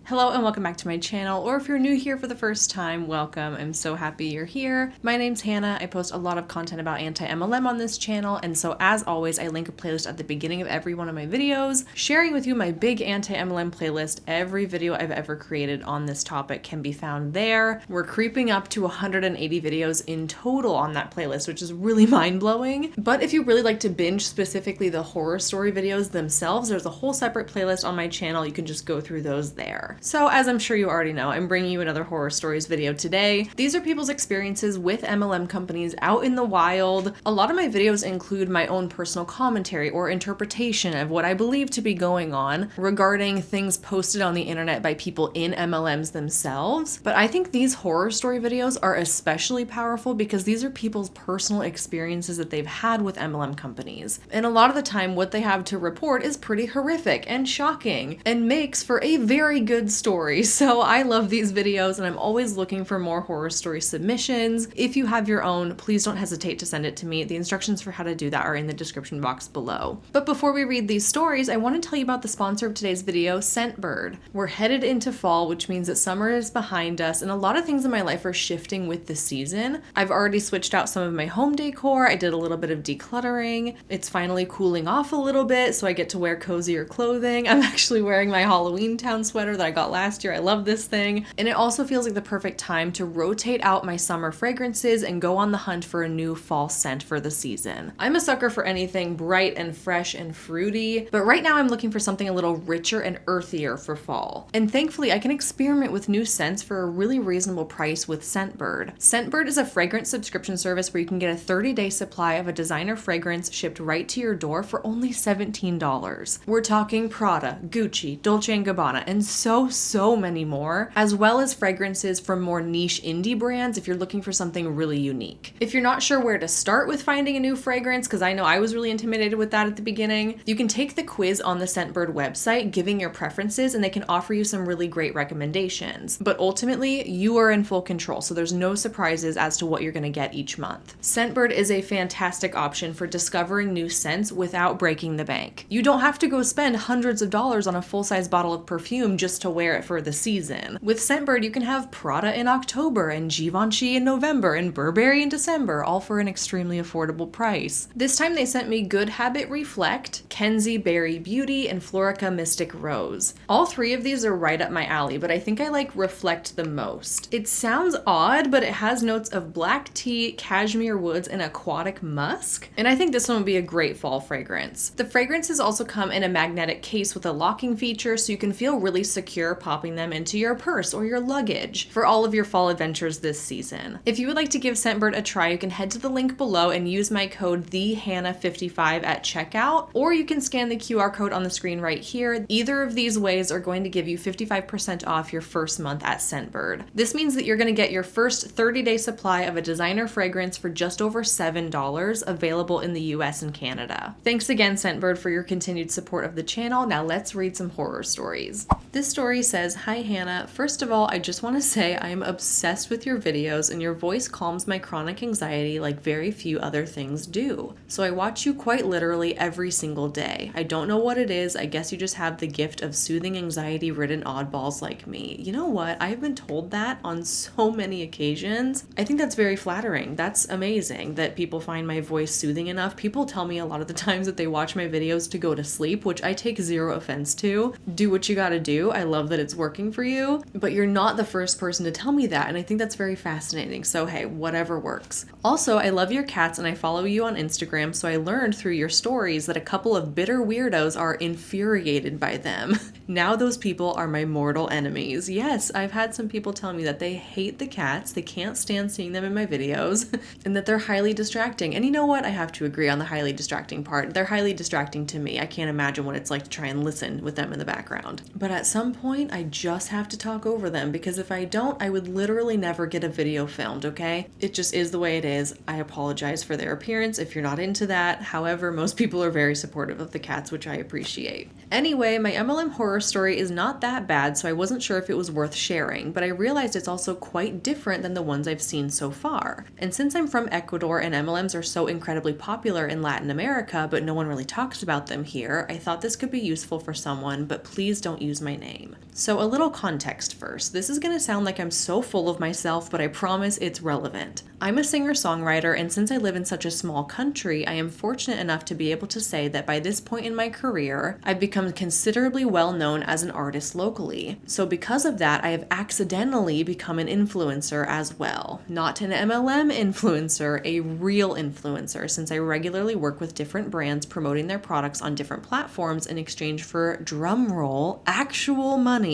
Hello and welcome back to my channel, or if you're new here for the first time, welcome. I'm so happy you're here. My name's Hannah. I post a lot of content about anti-MLM on this channel, and so as always, I link a playlist at the beginning of every one of my videos, sharing with you my big anti-MLM playlist. Every video I've ever created on this topic can be found there. We're creeping up to 180 videos in total on that playlist, which is really mind-blowing. But if you really like to binge specifically the horror story videos themselves, there's a whole separate playlist on my channel. You can just go through those there. So as I'm sure you already know, I'm bringing you another horror stories video today. These are people's experiences with MLM companies out in the wild. A lot of my videos include my own personal commentary or interpretation of what I believe to be going on regarding things posted on the internet by people in MLMs themselves. But I think these horror story videos are especially powerful because these are people's personal experiences that they've had with MLM companies. And a lot of the time what they have to report is pretty horrific and shocking and makes for a very good story. So I love these videos and I'm always looking for more horror story submissions. If you have your own, please don't hesitate to send it to me. The instructions for how to do that are in the description box below. But before we read these stories, I want to tell you about the sponsor of today's video, Scentbird. We're headed into fall, which means that summer is behind us and a lot of things in my life are shifting with the season. I've already switched out some of my home decor. I did a little bit of decluttering. It's finally cooling off a little bit, so I get to wear cozier clothing. I'm actually wearing my Halloween Town sweater that I got last year. I love this thing. And it also feels like the perfect time to rotate out my summer fragrances and go on the hunt for a new fall scent for the season. I'm a sucker for anything bright and fresh and fruity, but right now I'm looking for something a little richer and earthier for fall. And thankfully I can experiment with new scents for a really reasonable price with Scentbird. Scentbird is a fragrance subscription service where you can get a 30-day supply of a designer fragrance shipped right to your door for only $17. We're talking Prada, Gucci, Dolce & Gabbana, and so many more, as well as fragrances from more niche indie brands if you're looking for something really unique. If you're not sure where to start with finding a new fragrance, because I know I was really intimidated with that at the beginning, you can take the quiz on the Scentbird website, giving your preferences, and they can offer you some really great recommendations. But ultimately, you are in full control, so there's no surprises as to what you're going to get each month. Scentbird is a fantastic option for discovering new scents without breaking the bank. You don't have to go spend hundreds of dollars on a full-size bottle of perfume just to wear it for the season. With Scentbird, you can have Prada in October and Givenchy in November and Burberry in December, all for an extremely affordable price. This time they sent me Good Habit Reflect, Kenzie Berry Beauty, and Florica Mystic Rose. All three of these are right up my alley, but I think I like Reflect the most. It sounds odd, but it has notes of black tea, cashmere woods, and aquatic musk, and I think this one would be a great fall fragrance. The fragrances also come in a magnetic case with a locking feature, so you can feel really secure popping them into your purse or your luggage for all of your fall adventures this season. If you would like to give Scentbird a try, you can head to the link below and use my code TheHannah55 at checkout, or you can scan the QR code on the screen right here. Either of these ways are going to give you 55% off your first month at Scentbird. This means that you're going to get your first 30-day supply of a designer fragrance for just over $7, available in the US and Canada. Thanks again, Scentbird, for your continued support of the channel. Now let's read some horror stories. This story says, "Hi Hannah, first of all, I just want to say I am obsessed with your videos and your voice calms my chronic anxiety like very few other things do. So I watch you quite literally every single day. I don't know what it is, I guess you just have the gift of soothing anxiety-ridden oddballs like me." You know what? I've been told that on so many occasions. I think that's very flattering. That's amazing that people find my voice soothing enough. People tell me a lot of the times that they watch my videos to go to sleep, which I take zero offense to. Do what you gotta do. I love that it's working for you, but you're not the first person to tell me that, and I think that's very fascinating. So hey, whatever works. Also, I love your cats and I follow you on Instagram, so I learned through your stories that a couple of bitter weirdos are infuriated by them. Now those people are my mortal enemies. Yes, I've had some people tell me that they hate the cats, they can't stand seeing them in my videos, and that they're highly distracting. And you know what? I have to agree on the highly distracting part. They're highly distracting to me. I can't imagine what it's like to try and listen with them in the background. But at some point, I just have to talk over them, because if I don't, I would literally never get a video filmed, okay? It just is the way it is. I apologize for their appearance if you're not into that. However, most people are very supportive of the cats, which I appreciate. Anyway, my MLM horror story is not that bad, so I wasn't sure if it was worth sharing, but I realized it's also quite different than the ones I've seen so far. And since I'm from Ecuador and MLMs are so incredibly popular in Latin America, but no one really talks about them here, I thought this could be useful for someone, but please don't use my name. time. So a little context first. This is going to sound like I'm so full of myself, but I promise it's relevant. I'm a singer-songwriter, and since I live in such a small country, I am fortunate enough to be able to say that by this point in my career, I've become considerably well known as an artist locally. So because of that, I have accidentally become an influencer as well. Not an MLM influencer, a real influencer, since I regularly work with different brands promoting their products on different platforms in exchange for, drumroll, actual money.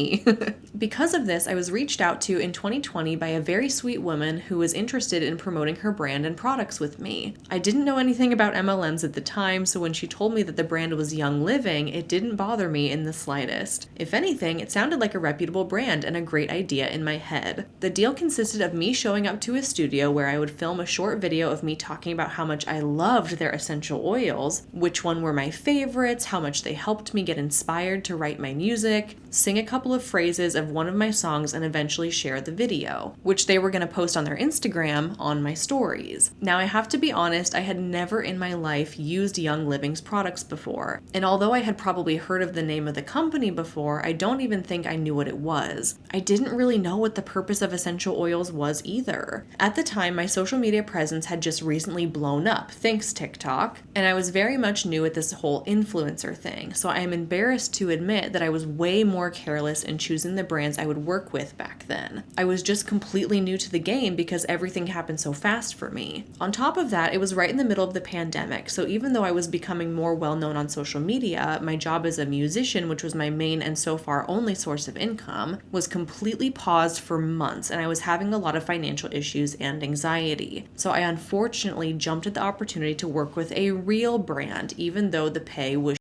Because of this, I was reached out to in 2020 by a very sweet woman who was interested in promoting her brand and products with me. I didn't know anything about MLMs at the time, so when she told me that the brand was Young Living, it didn't bother me in the slightest. If anything, it sounded like a reputable brand and a great idea in my head. The deal consisted of me showing up to a studio where I would film a short video of me talking about how much I loved their essential oils, which one were my favorites, how much they helped me get inspired to write my music, sing a couple of phrases of one of my songs, and eventually share the video, which they were going to post on their Instagram on my stories. Now, I have to be honest, I had never in my life used Young Living's products before, and although I had probably heard of the name of the company before, I don't even think I knew what it was. I didn't really know what the purpose of essential oils was either. At the time, my social media presence had just recently blown up, thanks TikTok, and I was very much new at this whole influencer thing, so I am embarrassed to admit that I was way more careless in choosing the brands I would work with back then. I was just completely new to the game because everything happened so fast for me. On top of that, it was right in the middle of the pandemic, so even though I was becoming more well-known on social media, my job as a musician, which was my main and so far only source of income, was completely paused for months, and I was having a lot of financial issues and anxiety. So I unfortunately jumped at the opportunity to work with a real brand, even though the pay was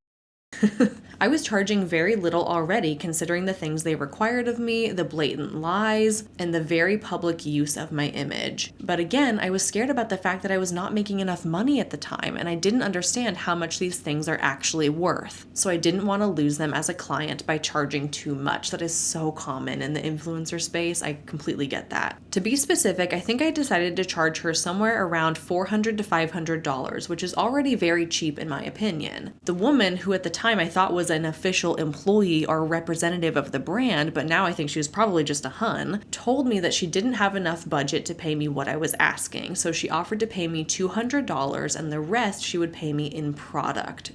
I was charging very little already considering the things they required of me, the blatant lies, and the very public use of my image. But again, I was scared about the fact that I was not making enough money at the time, and I didn't understand how much these things are actually worth. So I didn't want to lose them as a client by charging too much. That is so common in the influencer space. I completely get that. To be specific, I think I decided to charge her somewhere around $400 to $500, which is already very cheap in my opinion. The woman, who at the time I thought was an official employee or representative of the brand, but now I think she was probably just a hun, told me that she didn't have enough budget to pay me what I was asking, so she offered to pay me $200 and the rest she would pay me in product.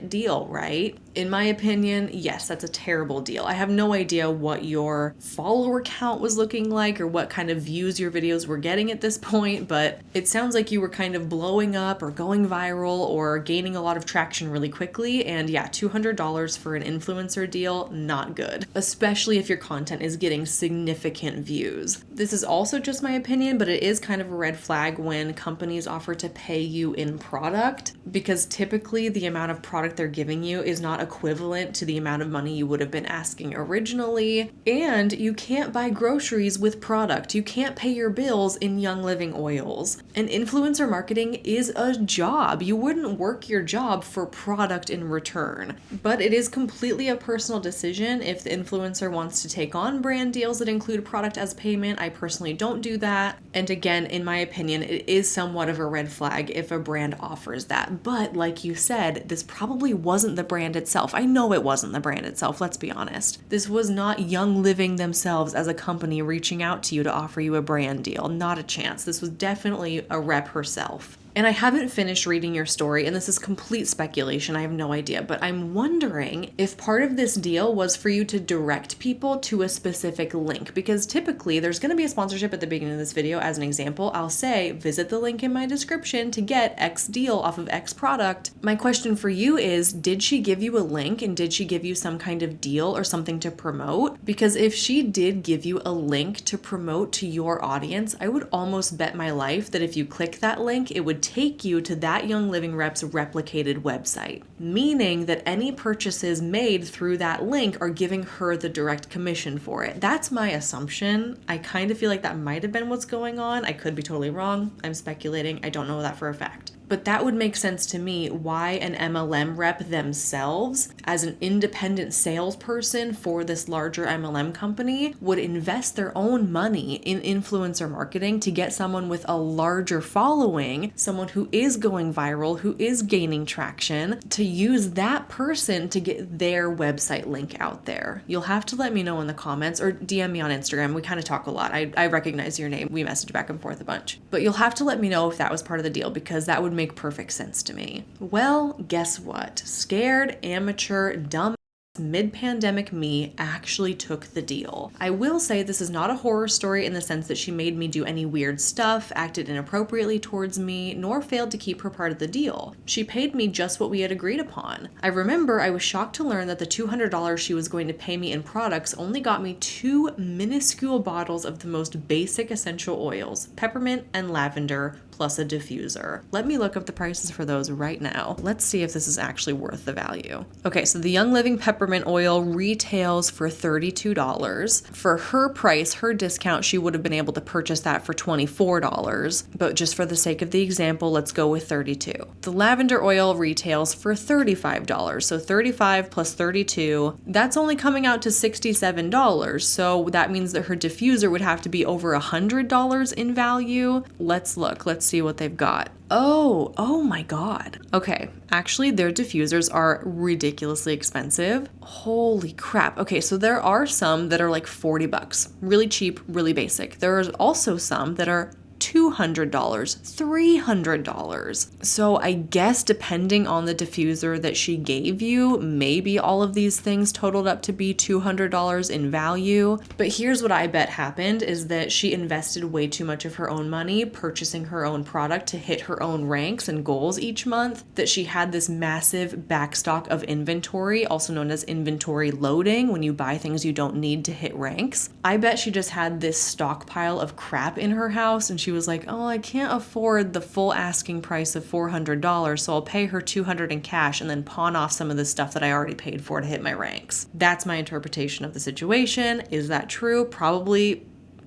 Deal, right? In my opinion, yes, that's a terrible deal. I have no idea what your follower count was looking like or what kind of views your videos were getting at this point, but it sounds like you were kind of blowing up or going viral or gaining a lot of traction really quickly, and yeah, $200 for an influencer deal, not good, especially if your content is getting significant views. This is also just my opinion, but it is kind of a red flag when companies offer to pay you in product, because typically the amount of product they're giving you is not equivalent to the amount of money you would have been asking originally, and you can't buy groceries with product. You can't pay your bills in Young Living oils. And influencer marketing is a job. You wouldn't work your job for product in return. But it is completely a personal decision if the influencer wants to take on brand deals that include product as payment. I personally don't do that. And again, in my opinion, it is somewhat of a red flag if a brand offers that. But like you said, this probably wasn't the brand itself. I know it wasn't the brand itself, let's be honest. This was not Young Living themselves as a company reaching out to you to offer you a brand deal. Not a chance. This was definitely a rep herself. And I haven't finished reading your story, and this is complete speculation, I have no idea, but I'm wondering if part of this deal was for you to direct people to a specific link, because typically there's going to be a sponsorship at the beginning of this video. As an example, I'll say, visit the link in my description to get X deal off of X product. My question for you is, did she give you a link, and did she give you some kind of deal or something to promote? Because if she did give you a link to promote to your audience, I would almost bet my life that if you click that link, it would take you to that Young Living rep's replicated website, meaning that any purchases made through that link are giving her the direct commission for it. That's my assumption. I kind of feel like that might have been what's going on. I could be totally wrong. I'm speculating. I don't know that for a fact. But that would make sense to me why an MLM rep themselves, as an independent salesperson for this larger MLM company, would invest their own money in influencer marketing to get someone with a larger following, someone who is going viral, who is gaining traction, to use that person to get their website link out there. You'll have to let me know in the comments or DM me on Instagram. We kind of talk a lot. I recognize your name. We message back and forth a bunch. But you'll have to let me know if that was part of the deal, because that would make perfect sense to me. Well, guess what? Scared, amateur, dumb mid-pandemic me actually took the deal. I will say this is not a horror story in the sense that she made me do any weird stuff, acted inappropriately towards me, nor failed to keep her part of the deal. She paid me just what we had agreed upon. I remember I was shocked to learn that the $200 she was going to pay me in products only got me 2 minuscule bottles of the most basic essential oils, peppermint and lavender, plus a diffuser. Let me look up the prices for those right now. Let's see if this is actually worth the value. Okay, so the Young Living peppermint oil retails for $32. For her price, her discount, she would have been able to purchase that for $24, but just for the sake of the example, let's go with $32. The lavender oil retails for $35, so $35 plus $32, that's only coming out to $67, so that means that her diffuser would have to be over $100 in value. Let's look. Let's see what they've got. Oh my God. Okay, actually their diffusers are ridiculously expensive. Holy crap. Okay, so there are some that are like $40, really cheap, really basic. There are also some that are $200, $300. So I guess depending on the diffuser that she gave you, maybe all of these things totaled up to be $200 in value. But here's what I bet happened is that she invested way too much of her own money purchasing her own product to hit her own ranks and goals each month, that she had this massive backstock of inventory, also known as inventory loading, when you buy things you don't need to hit ranks. I bet she just had this stockpile of crap in her house and she was like, oh, I can't afford the full asking price of $400, so I'll pay her $200 in cash and then pawn off some of the stuff that I already paid for to hit my ranks. That's my interpretation of the situation. Is that true? Probably.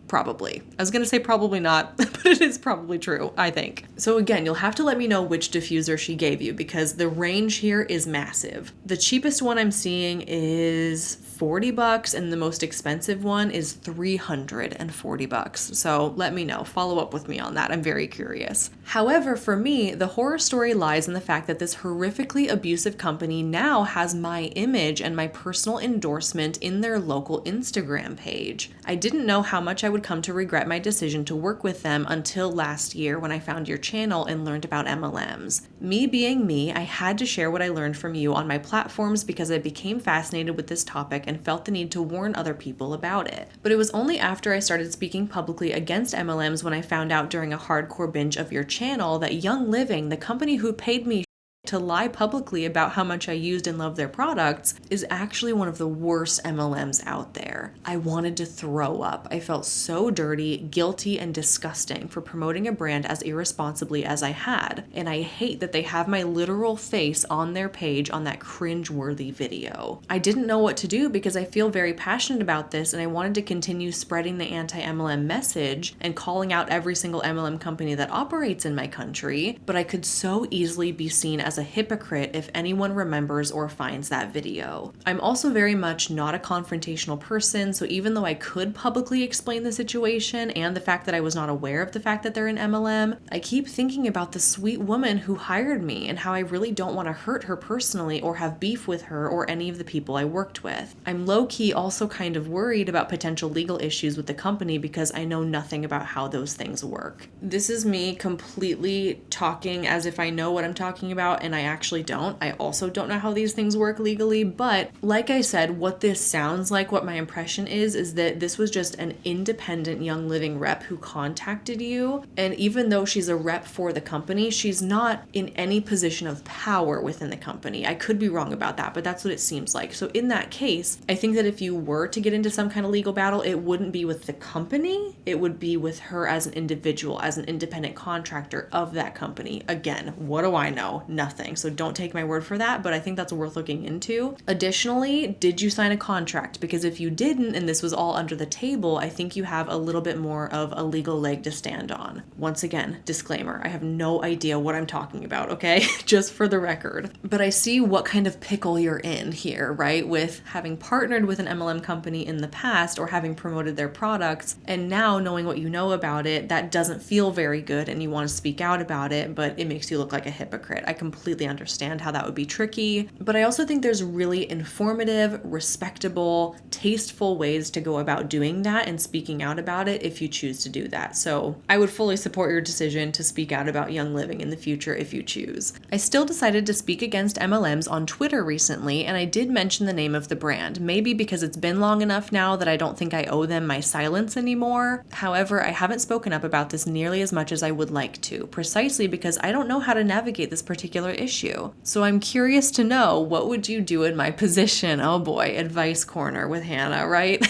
I was gonna say probably not, but it is probably true, I think. So again, you'll have to let me know which diffuser she gave you because the range here is massive. The cheapest one I'm seeing is $40 and the most expensive one is $340. So let me know, follow up with me on that. I'm very curious. However, for me, the horror story lies in the fact that this horrifically abusive company now has my image and my personal endorsement in their local Instagram page. I didn't know how much I would come to regret my decision to work with them until last year when I found your channel and learned about MLMs. Me being me, I had to share what I learned from you on my platforms because I became fascinated with this topic and felt the need to warn other people about it. But it was only after I started speaking publicly against MLMs when I found out during a hardcore binge of your channel that Young Living, the company who paid me to lie publicly about how much I used and loved their products, is actually one of the worst MLMs out there. I wanted to throw up. I felt so dirty, guilty, and disgusting for promoting a brand as irresponsibly as I had. And I hate that they have my literal face on their page on that cringe-worthy video. I didn't know what to do because I feel very passionate about this and I wanted to continue spreading the anti-MLM message and calling out every single MLM company that operates in my country, but I could so easily be seen as a hypocrite if anyone remembers or finds that video. I'm also very much not a confrontational person, so even though I could publicly explain the situation and the fact that I was not aware of the fact that they're an MLM, I keep thinking about the sweet woman who hired me and how I really don't want to hurt her personally or have beef with her or any of the people I worked with. I'm low-key also kind of worried about potential legal issues with the company because I know nothing about how those things work. This is me completely talking as if I know what I'm talking about, and I actually don't. I also don't know how these things work legally, but like I said, what this sounds like, what my impression is that this was just an independent Young Living rep who contacted you, and even though she's a rep for the company, she's not in any position of power within the company. I could be wrong about that, but that's what it seems like. So in that case, I think that if you were to get into some kind of legal battle, it wouldn't be with the company, it would be with her as an individual, as an independent contractor of that company. Again, what do I know? Nothing. nothing. So don't take my word for that, but I think that's worth looking into. Additionally, did you sign a contract? Because if you didn't, and this was all under the table, I think you have a little bit more of a legal leg to stand on. Once again, disclaimer, I have no idea what I'm talking about, okay? Just for the record. But I see what kind of pickle you're in here, right? With having partnered with an MLM company in the past or having promoted their products, and now knowing what you know about it, that doesn't feel very good and you want to speak out about it, but it makes you look like a hypocrite. I completely understand how that would be tricky, but I also think there's really informative, respectable, tasteful ways to go about doing that and speaking out about it if you choose to do that. So I would fully support your decision to speak out about Young Living in the future if you choose. I still decided to speak against MLMs on Twitter recently, and I did mention the name of the brand, maybe because it's been long enough now that I don't think I owe them my silence anymore. However, I haven't spoken up about this nearly as much as I would like to, precisely because I don't know how to navigate this particular issue. So I'm curious to know, what would you do in my position? Oh boy, advice corner with Hannah, right?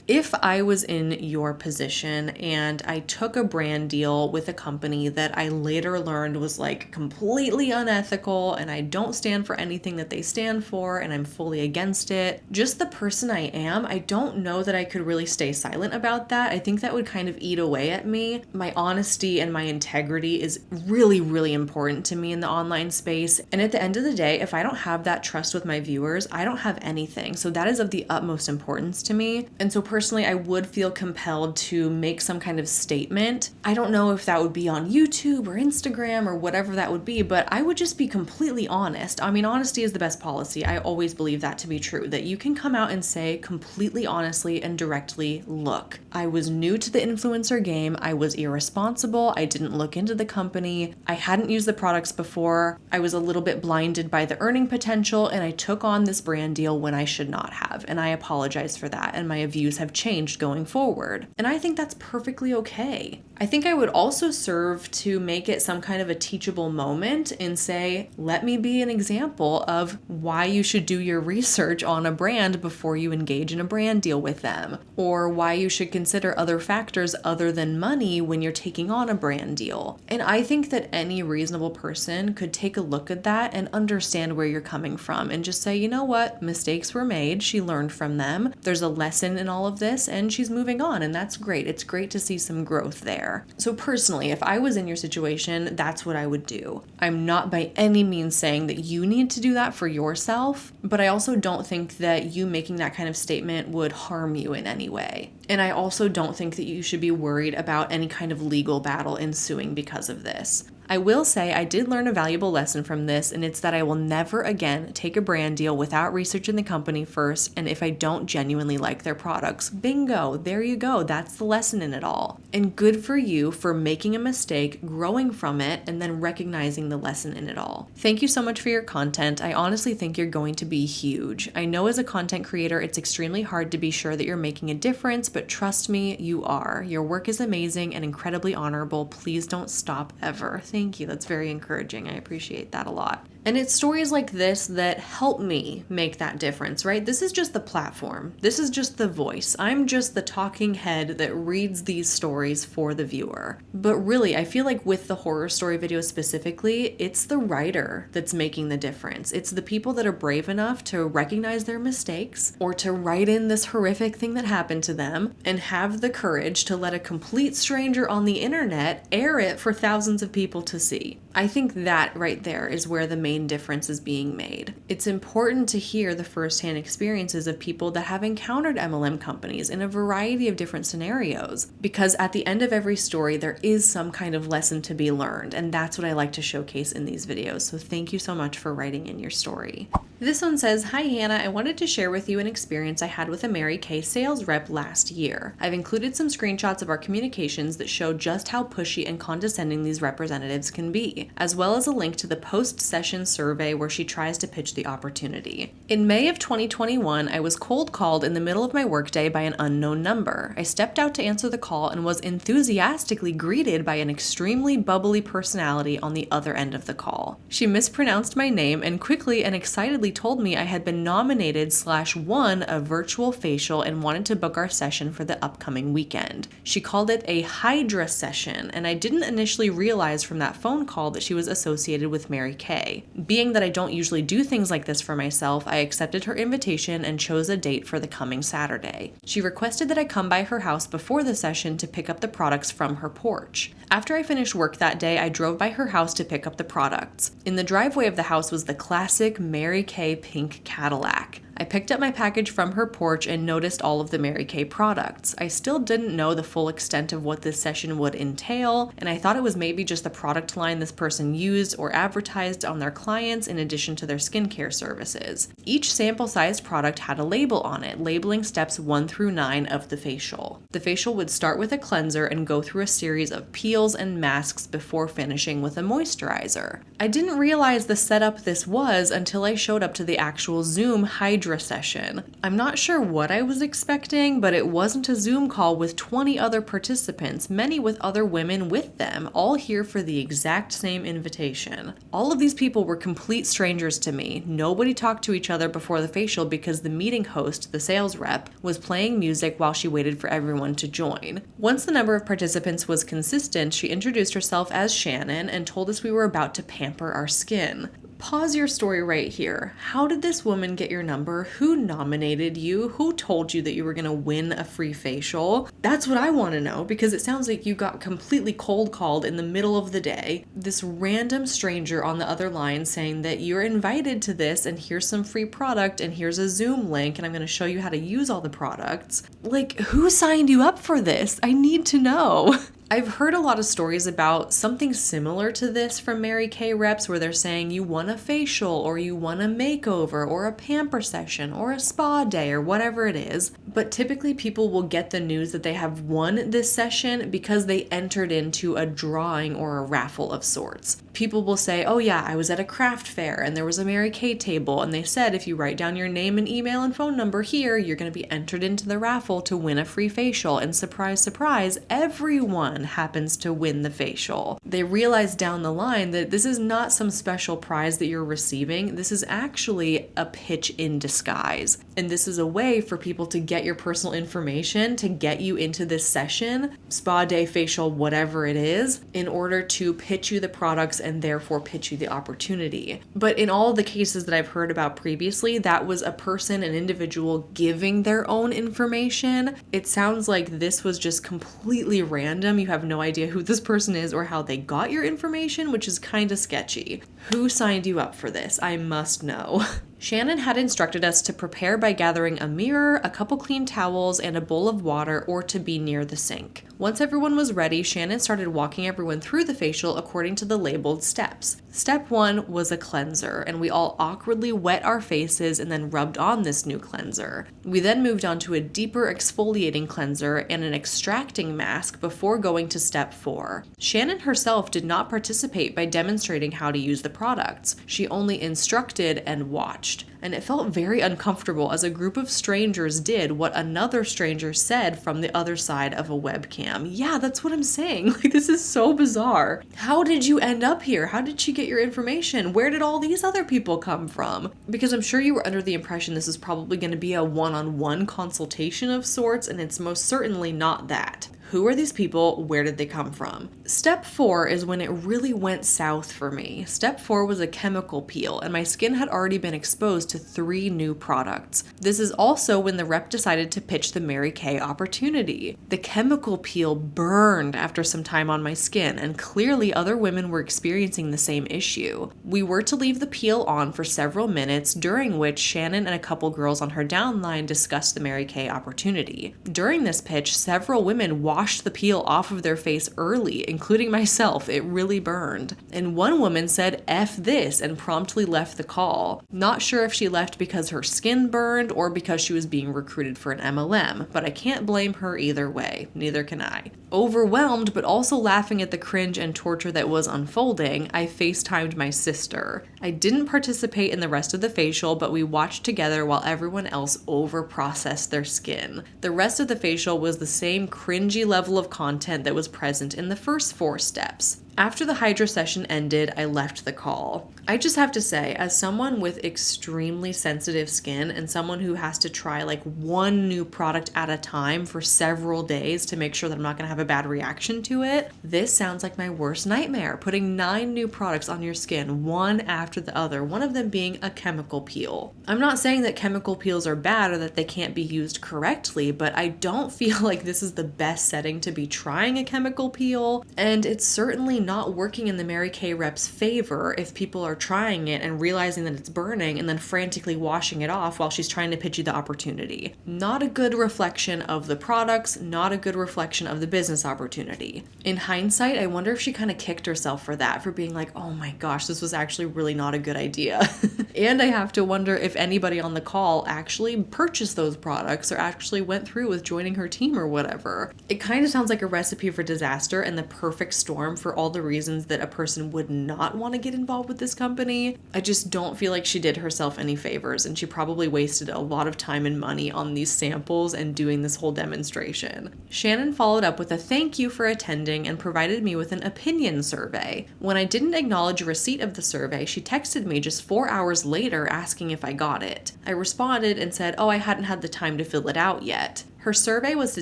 If I was in your position and I took a brand deal with a company that I later learned was like completely unethical and I don't stand for anything that they stand for and I'm fully against it, just the person I am, I don't know that I could really stay silent about that. I think that would kind of eat away at me. My honesty and my integrity is really, really important to me in the online space. And at the end of the day, if I don't have that trust with my viewers, I don't have anything. So that is of the utmost importance to me. And so personally, I would feel compelled to make some kind of statement. I don't know if that would be on YouTube or Instagram or whatever that would be, but I would just be completely honest. I mean, honesty is the best policy. I always believe that to be true, that you can come out and say completely honestly and directly, look, I was new to the influencer game. I was irresponsible. I didn't look into the company. I hadn't used the products before. I was a little bit blinded by the earning potential and I took on this brand deal when I should not have. And I apologize for that. And my views have changed going forward. And I think that's perfectly okay. I think I would also serve to make it some kind of a teachable moment and say, let me be an example of why you should do your research on a brand before you engage in a brand deal with them, or why you should consider other factors other than money when you're taking on a brand deal. And I think that any reasonable person could take a look at that and understand where you're coming from and just say, you know what, mistakes were made. She learned from them. There's a lesson in all of this and she's moving on, and that's great. It's great to see some growth there. So personally, if I was in your situation, that's what I would do. I'm not by any means saying that you need to do that for yourself, but I also don't think that you making that kind of statement would harm you in any way. And I also don't think that you should be worried about any kind of legal battle ensuing because of this. I will say I did learn a valuable lesson from this, and it's that I will never again take a brand deal without researching the company first, and if I don't genuinely like their products. Bingo, there you go, that's the lesson in it all. And good for you for making a mistake, growing from it, and then recognizing the lesson in it all. Thank you so much for your content. I honestly think you're going to be huge. I know as a content creator, it's extremely hard to be sure that you're making a difference, but trust me, you are. Your work is amazing and incredibly honorable. Please don't stop ever. Thank you. That's very encouraging. I appreciate that a lot. And it's stories like this that help me make that difference, right? This is just the platform. This is just the voice. I'm just the talking head that reads these stories for the viewer. But really, I feel like with the horror story videos specifically, it's the writer that's making the difference. It's the people that are brave enough to recognize their mistakes or to write in this horrific thing that happened to them and have the courage to let a complete stranger on the internet air it for thousands of people to see. I think that right there is where the main difference is being made. It's important to hear the firsthand experiences of people that have encountered MLM companies in a variety of different scenarios, because at the end of every story, there is some kind of lesson to be learned, and that's what I like to showcase in these videos. So thank you so much for writing in your story. This one says, "Hi Hannah, I wanted to share with you an experience I had with a Mary Kay sales rep last year. I've included some screenshots of our communications that show just how pushy and condescending these representatives can be, as well as a link to the post-session survey where she tries to pitch the opportunity. In May of 2021, I was cold called in the middle of my workday by an unknown number. I stepped out to answer the call and was enthusiastically greeted by an extremely bubbly personality on the other end of the call. She mispronounced my name and quickly and excitedly basically told me I had been nominated/won a virtual facial and wanted to book our session for the upcoming weekend. She called it a Hydra session, and I didn't initially realize from that phone call that she was associated with Mary Kay. Being that I don't usually do things like this for myself, I accepted her invitation and chose a date for the coming Saturday. She requested that I come by her house before the session to pick up the products from her porch. After I finished work that day, I drove by her house to pick up the products. In the driveway of the house was the classic Mary Kay pink Cadillac. I picked up my package from her porch and noticed all of the Mary Kay products. I still didn't know the full extent of what this session would entail, and I thought it was maybe just the product line this person used or advertised on their clients in addition to their skincare services. Each sample-sized product had a label on it, labeling steps 1 through 9 of the facial. The facial would start with a cleanser and go through a series of peels and masks before finishing with a moisturizer. I didn't realize the setup this was until I showed up to the actual Zoom Hydra session. I'm not sure what I was expecting, but it wasn't a Zoom call with 20 other participants, many with other women with them, all here for the exact same invitation. All of these people were complete strangers to me. Nobody talked to each other before the facial because the meeting host, the sales rep, was playing music while she waited for everyone to join. Once the number of participants was consistent, she introduced herself as Shannon and told us we were about to pamper our skin. Pause your story right here. How did this woman get your number? Who nominated you? Who told you that you were going to win a free facial? That's what I want to know, because it sounds like you got completely cold called in the middle of the day. This random stranger on the other line saying that you're invited to this and here's some free product and here's a Zoom link and I'm going to show you how to use all the products. Like, who signed you up for this? I need to know. I've heard a lot of stories about something similar to this from Mary Kay reps where they're saying you won a facial or you won a makeover or a pamper session or a spa day or whatever it is. But typically people will get the news that they have won this session because they entered into a drawing or a raffle of sorts. People will say, oh yeah, I was at a craft fair and there was a Mary Kay table and they said if you write down your name and email and phone number here, you're going to be entered into the raffle to win a free facial. And surprise, surprise, everyone happens to win the facial. They realize down the line that this is not some special prize that you're receiving. This is actually a pitch in disguise. And this is a way for people to get your personal information, to get you into this session, spa day, facial, whatever it is, in order to pitch you the products and therefore pitch you the opportunity. But in all the cases that I've heard about previously, that was a person, an individual giving their own information. It sounds like this was just completely random. You have no idea who this person is or how they got your information, which is kind of sketchy. Who signed you up for this? I must know. Shannon had instructed us to prepare by gathering a mirror, a couple clean towels, and a bowl of water, or to be near the sink. Once everyone was ready, Shannon started walking everyone through the facial according to the labeled steps. Step 1 was a cleanser, and we all awkwardly wet our faces and then rubbed on this new cleanser. We then moved on to a deeper exfoliating cleanser and an extracting mask before going to step 4. Shannon herself did not participate by demonstrating how to use the products. She only instructed and watched. And it felt very uncomfortable as a group of strangers did what another stranger said from the other side of a webcam. Yeah, that's what I'm saying. Like, this is so bizarre. How did you end up here? How did she get your information? Where did all these other people come from? Because I'm sure you were under the impression this is probably going to be a one-on-one consultation of sorts, and it's most certainly not that. Who are these people? Where did they come from? Step 4 is when it really went south for me. Step 4 was a chemical peel, and my skin had already been exposed to 3 new products. This is also when the rep decided to pitch the Mary Kay opportunity. The chemical peel burned after some time on my skin, and clearly other women were experiencing the same issue. We were to leave the peel on for several minutes, during which Shannon and a couple girls on her downline discussed the Mary Kay opportunity. During this pitch, several women washed the peel off of their face early, including myself. It really burned. And one woman said, "F this," and promptly left the call. Not sure if she left because her skin burned or because she was being recruited for an MLM, but I can't blame her either way. Neither can I. Overwhelmed, but also laughing at the cringe and torture that was unfolding, I FaceTimed my sister. I didn't participate in the rest of the facial, but we watched together while everyone else over-processed their skin. The rest of the facial was the same cringy level of content that was present in the first 4 steps. After the Hydra session ended, I left the call. I just have to say, as someone with extremely sensitive skin and someone who has to try like one new product at a time for several days to make sure that I'm not going to have a bad reaction to it, this sounds like my worst nightmare. Putting 9 new products on your skin, one after the other, one of them being a chemical peel. I'm not saying that chemical peels are bad or that they can't be used correctly, but I don't feel like this is the best setting to be trying a chemical peel, and it's certainly not working in the Mary Kay rep's favor if people are trying it and realizing that it's burning and then frantically washing it off while she's trying to pitch you the opportunity. Not a good reflection of the products, not a good reflection of the business opportunity. In hindsight, I wonder if she kind of kicked herself for that, for being like, oh my gosh, this was actually really not a good idea. And I have to wonder if anybody on the call actually purchased those products or actually went through with joining her team or whatever. It kind of sounds like a recipe for disaster and the perfect storm for all the reasons that a person would not want to get involved with this company. I just don't feel like she did herself any favors, and she probably wasted a lot of time and money on these samples and doing this whole demonstration. Shannon followed up with a thank you for attending and provided me with an opinion survey. When I didn't acknowledge receipt of the survey, she texted me just 4 hours later asking if I got it. I responded and said, oh, I hadn't had the time to fill it out yet. Her survey was to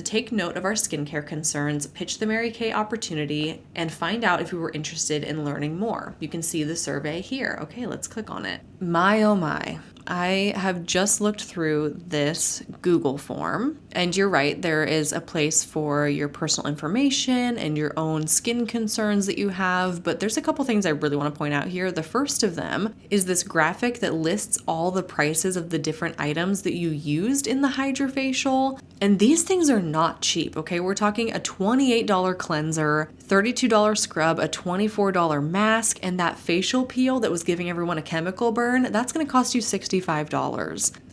take note of our skincare concerns, pitch the Mary Kay opportunity, and find out if we were interested in learning more. You can see the survey here. Okay, let's click on it. My oh my. I have just looked through this Google form, and you're right, there is a place for your personal information and your own skin concerns that you have, but there's a couple things I really want to point out here. The first of them is this graphic that lists all the prices of the different items that you used in the HydraFacial, and these things are not cheap, okay? We're talking a $28 cleanser, $32 scrub, a $24 mask, and that facial peel that was giving everyone a chemical burn, that's going to cost you $65.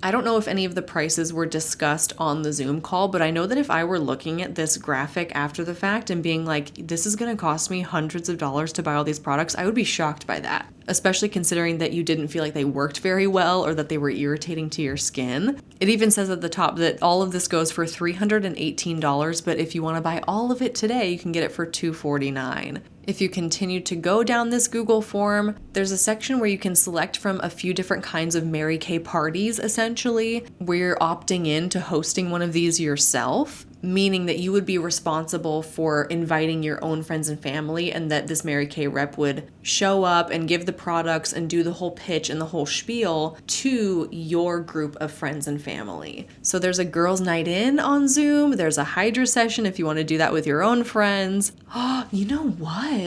I don't know if any of the prices were discussed on the Zoom call, but I know that if I were looking at this graphic after the fact and being like, this is going to cost me hundreds of dollars to buy all these products, I would be shocked by that, especially considering that you didn't feel like they worked very well or that they were irritating to your skin. It even says at the top that all of this goes for $318, but if you want to buy all of it today, you can get it for $249. If you continue to go down this Google form, there's a section where you can select from a few different kinds of Mary Kay parties, essentially, where you're opting in to hosting one of these yourself, meaning that you would be responsible for inviting your own friends and family, and that this Mary Kay rep would show up and give the products and do the whole pitch and the whole spiel to your group of friends and family. So there's a girls' night in on Zoom, there's a Hydra session if you want to do that with your own friends. Oh, you know what?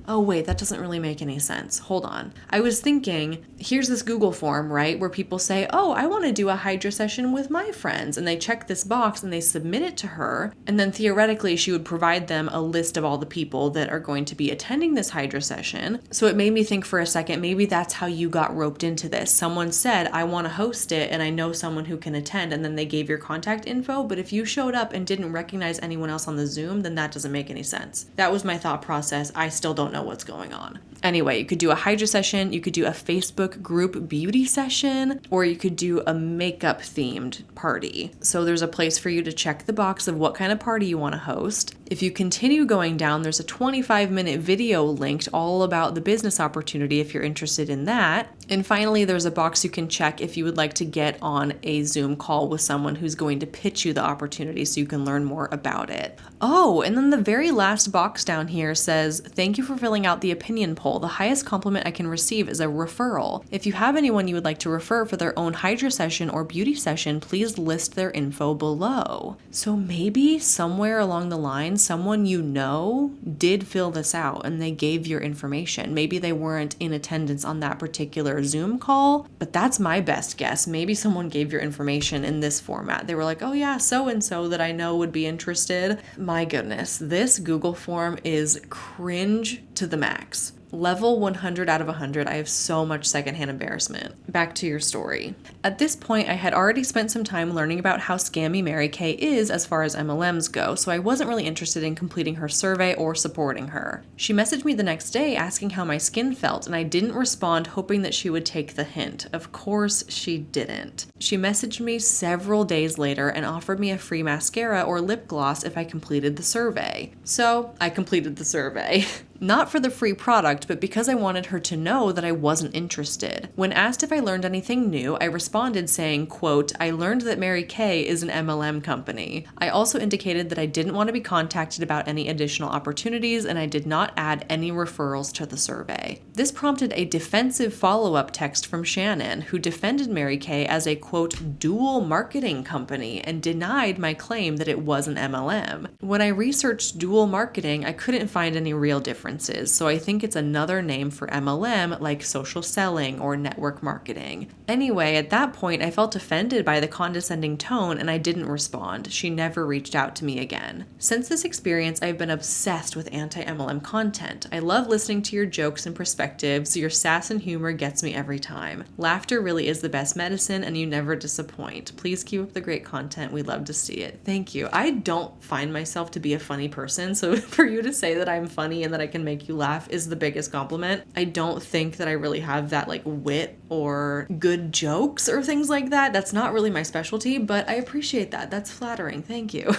Oh wait, that doesn't really make any sense. Hold on. I was thinking, here's this Google form, right, where people say, oh, I want to do a Hydra session with my friends, and they check this box and they submit it to her, and then theoretically she would provide them a list of all the people that are going to be attending this Hydra session. So it made me think for a second, maybe that's how you got roped into this. Someone said, I want to host it and I know someone who can attend, and then they gave your contact info, but if you showed up and didn't recognize anyone else on the Zoom, then that doesn't make any sense. That was my thought process. I still don't know what's going on. Anyway, you could do a Hydra session, you could do a Facebook group beauty session, or you could do a makeup themed party. So there's a place for you to check the box of what kind of party you want to host. If you continue going down, there's a 25-minute video linked all about the business opportunity if you're interested in that. And finally, there's a box you can check if you would like to get on a Zoom call with someone who's going to pitch you the opportunity so you can learn more about it. Oh, and then the very last box down here says, thank you for filling out the opinion poll. The highest compliment I can receive is a referral. If you have anyone you would like to refer for their own Hydra session or beauty session, please list their info below. So maybe somewhere along the line, someone you know did fill this out and they gave your information. Maybe they weren't in attendance on that particular Zoom call, but that's my best guess. Maybe someone gave your information in this format. They were like, oh yeah, so-and-so that I know would be interested. My goodness, this Google form is cringe to the max. Level 100 out of 100. I have so much secondhand embarrassment. Back to your story. At this point, I had already spent some time learning about how scammy Mary Kay is as far as MLMs go, so I wasn't really interested in completing her survey or supporting her. She messaged me the next day asking how my skin felt, and I didn't respond, hoping that she would take the hint. Of course, she didn't. She messaged me several days later and offered me a free mascara or lip gloss if I completed the survey. So I completed the survey. Not for the free product, but because I wanted her to know that I wasn't interested. When asked if I learned anything new, I responded saying, quote, "I learned that Mary Kay is an MLM company." I also indicated that I didn't want to be contacted about any additional opportunities, and I did not add any referrals to the survey. This prompted a defensive follow-up text from Shannon, who defended Mary Kay as a, quote, "dual marketing company," and denied my claim that it was an MLM. When I researched dual marketing, I couldn't find any real differences, so I think it's another name for MLM, like social selling or network marketing. Anyway, at that point, I felt offended by the condescending tone and I didn't respond. She never reached out to me again. Since this experience, I've been obsessed with anti-MLM content. I love listening to your jokes and perspectives. Your sass and humor gets me every time. Laughter really is the best medicine and you never disappoint. Please keep up the great content. We love to see it. Thank you. I don't find myself to be a funny person, so for you to say that I'm funny and that I can make you laugh is the biggest compliment. I don't think that I really have that like wit or good jokes or things like that. That's not really my specialty, but I appreciate that. That's flattering. Thank you.